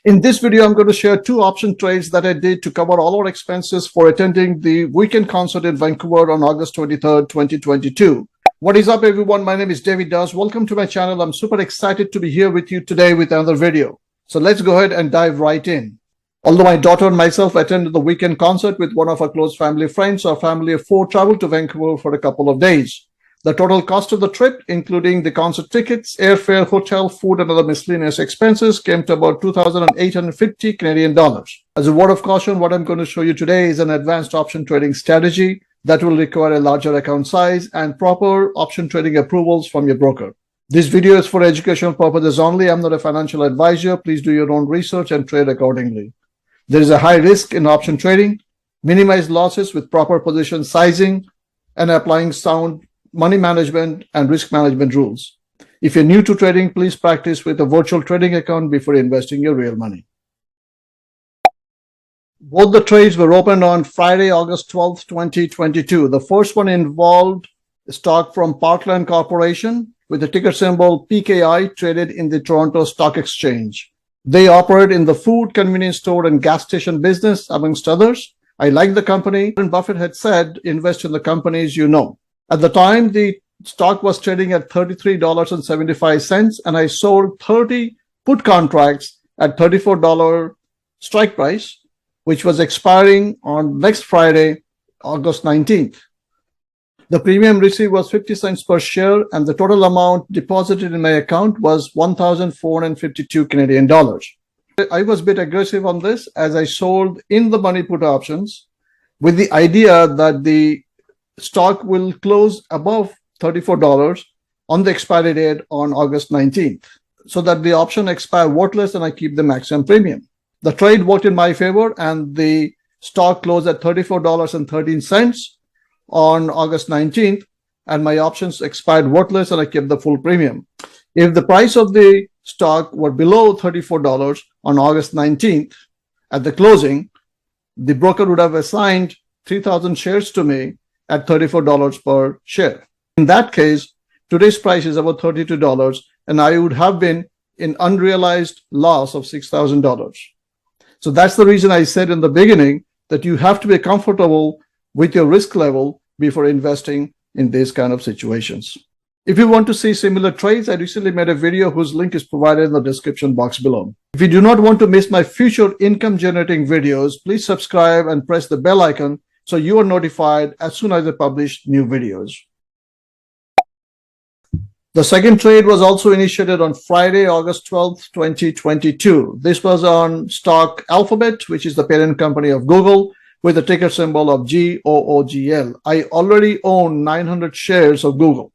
In this video, I'm going to share two option trades that I did to cover all our expenses for attending the Weeknd Concert in Vancouver on August 23rd, 2022. What is up, everyone? My name is David Das. Welcome to my channel. I'm super excited to be here with you today with another video. So let's go ahead and dive right in. Although my daughter and myself attended the Weeknd Concert with one of our close family friends, our family of four traveled to Vancouver for a couple of days. The total cost of the trip, including the concert tickets, airfare, hotel, food, and other miscellaneous expenses, came to about 2,850 Canadian dollars. As a word of caution, what I'm going to show you today is an advanced option trading strategy that will require a larger account size and proper option trading approvals from your broker. This video is for educational purposes only. I'm not a financial advisor. Please do your own research and trade accordingly. There is a high risk in option trading. Minimize losses with proper position sizing and applying sound money management and risk management rules. If you're new to trading, please practice with a virtual trading account before investing your real money. Both the trades were opened on Friday, August 12th, 2022. The first one involved stock from Parkland Corporation with the ticker symbol PKI, traded in the Toronto Stock Exchange. They operate in the food, convenience store, and gas station business, amongst others. I like the company. Warren Buffett had said, invest in the companies you know. At the time, the stock was trading at $33.75, and I sold 30 put contracts at $34 strike price, which was expiring on next Friday, August 19th. The premium received was 50 cents per share, and the total amount deposited in my account was 1,452 Canadian dollars. I was a bit aggressive on this as I sold in the money put options with the idea that the stock will close above $34 on the expiry date on August 19th, so that the option expire worthless and I keep the maximum premium. The trade worked in my favor, and the stock closed at $34.13 on August 19th, and my options expired worthless and I kept the full premium. If the price of the stock were below $34 on August 19th at the closing, the broker would have assigned 3,000 shares to me at $34 per share. In that case, today's price is about $32, and I would have been in unrealized loss of $6,000. So that's the reason I said in the beginning that you have to be comfortable with your risk level before investing in these kind of situations. If you want to see similar trades, I recently made a video whose link is provided in the description box below. If you do not want to miss my future income generating videos, please subscribe and press the bell icon so you are notified as soon as I publish new videos. The second trade was also initiated on Friday, August 12th, 2022. This was on stock Alphabet, which is the parent company of Google, with the ticker symbol of GOOGL. I already own 900 shares of Google.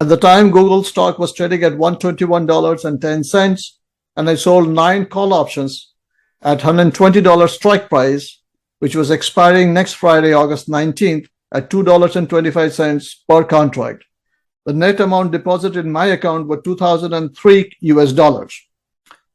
At the time, Google stock was trading at $121.10, and I sold 9 call options at $120 strike price, which was expiring next Friday, August 19th at $2.25 per contract. The net amount deposited in my account were $2,003.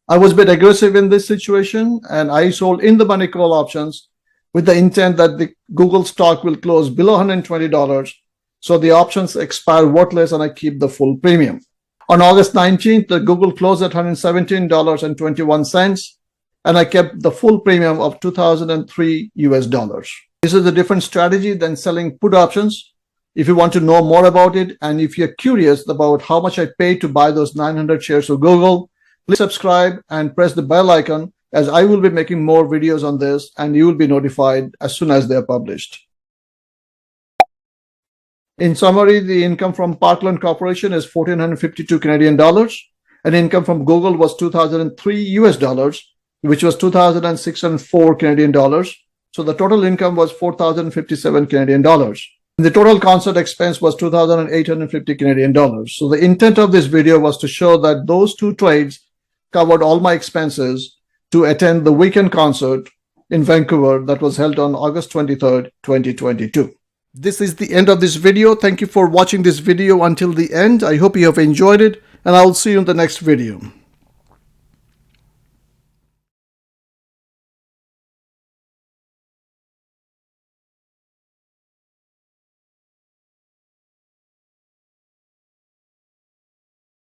I was a bit aggressive in this situation, and I sold in the money call options with the intent that the Google stock will close below $120, so the options expire worthless and I keep the full premium. On August 19th, the Google closed at $117.21, and I kept the full premium of $2,003. This is a different strategy than selling put options. If you want to know more about it, and if you're curious about how much I paid to buy those 900 shares of Google, please subscribe and press the bell icon, as I will be making more videos on this and you will be notified as soon as they are published. In summary, the income from Parkland Corporation is 1,452 Canadian dollars, and income from Google was $2,003, which was 2,604 Canadian dollars. So the total income was 4,057 Canadian dollars. The total concert expense was 2,850 Canadian dollars. So the intent of this video was to show that those two trades covered all my expenses to attend the Weeknd Concert in Vancouver that was held on August 23rd, 2022. This is the end of this video. Thank you for watching this video until the end. I hope you have enjoyed it, and I will see you in the next video.